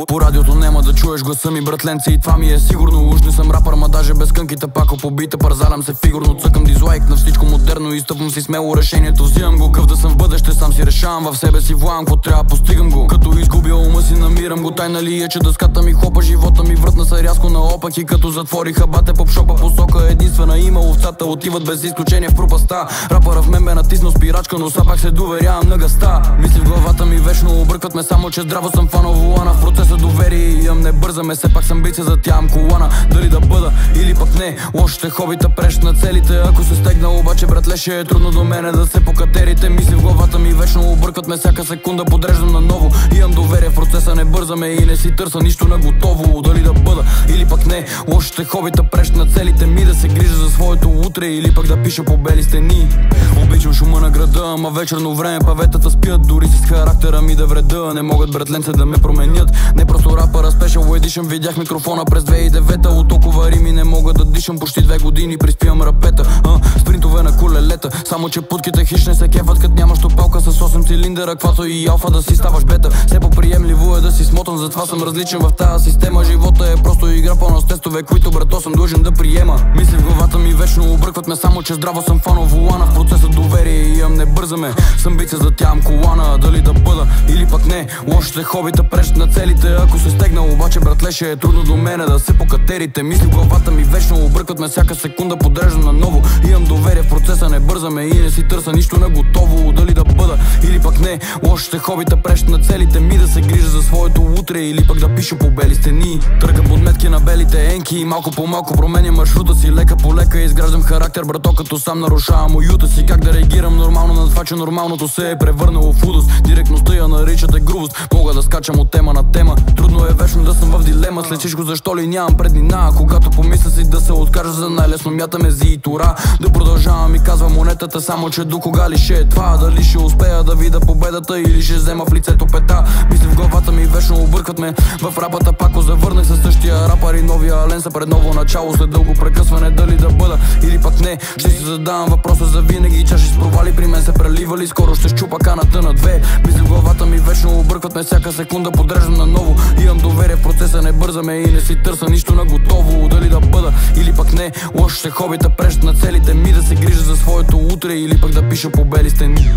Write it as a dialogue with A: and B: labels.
A: По радиото няма да чуеш гласа ми, братленци, и това ми е сигурно. Уж не съм рапър, ма даже без кънките пако по бита парзалям се фигурно. Цъкам дизлайк на всичко модерно и стъпвам си смело решението. Взимам го, къв да съм в бъдеще, сам си решавам, в себе си влагам, какво трябва, постигам го. Като изгубя ума си, намирам го. Тайна ли е, че дъската ми хлопа, живота ми вратна се рязко наопак. И като затвориха бате поп-шопа, посока единствена има. Овцата отиват без изключение в пропаста. Рапъра в мен бе натиснал спирачка, но сапак се доверявам на гъста. Мисли в главата ми вечно объркват ме, само че здраво съм фанал волана. В процеса доверие имам, не бързаме, все пак съм бица, затявам колана. Дали да бъда или пък не, лошите хобита прещ на целите. Ако се стегна обаче, братле, ще е трудно до мене да се покатерите. Мисли в главата ми вечно объркват ме, всяка секунда подреждам наново. Имам доверие в процеса, не бързаме и не си търса нищо на готово. Дали да бъда или пък не, лошите хобита прещ на целите ми. Да се грижа за своето утре или пък да пиша по бели стени. Обичам шума на града, ама вечерно време паветата спят. Дори с характера ми да вреда, не могат братленце да ме променят. Не просто рапъра, Special Edition, видях микрофона през 2009. От толкова рими не мога да дишам, почти 2 години приспивам рапета. Спринтове на колелета, само че путките хищ не се кефат, кът нямаш топалка с 8 цилиндъра, квато и алфа да си ставаш бета. Все по-приемливо е да си смотан, затова съм различен в тази система. Живота е просто игра пълна с тестове, които брато съм длъжен да приема. Мисли в главата ми вечно объркват ме, само че здраво съм фанал волана. В процеса доверие имам, не бързаме, съм бица, затявам колана. Дали да бъда или пък не, лошите хобита прещ на целите. Ако се стегна обаче, братле, ще е трудно до мене да се покатерите. Мисли в главата ми вечно объркват ме, всяка секунда подреждам наново. Имам доверие в процеса, не бързаме и не си търса нищо на готово. Дали да бъда или пък не, лошите хобита прещ на целите ми. Да се грижа за своето утре или пък да пиша по бели стени. Тръгам подметки на белите енки и малко по малко променя маршрута си. Лека по лека изграждам характер, брато, като сам нарушавам уюта си. Как да реагирам нормално на това, че нормалното се е превърнало в удост. Директността я наричате грубост, мога да скачам от тема на тема. Трудно е вечно да съм в дилема, след всичко защо ли нямам преднина. Когато помисля си да се откажа, за най-лесно мятаме зи и тура. Да продължавам и казва монетата, само че до кога ли ще е това? Дали ще успея да видя победата или ще взема в лицето пета? Мисли в главата ми вечно объркват ме, в рапата пако завърнах със същия рапър и новия Аленса пред ново начало след дълго прекъсване. Дали да бъда или пък не, ще си задавам въпроса за винаги. Чаши с провали при мен се преливали, скоро ще щупа каната на две. Мисли в главата ми вечно объркват ме, всяка секунда подреждам наново. Имам доверие в процеса, не бързаме и не си търса нищо на готово. Дали да бъда или пък не, лошите хобита прещ на целите ми. Да се грижа за своето утре или пък да пиша по бели стени.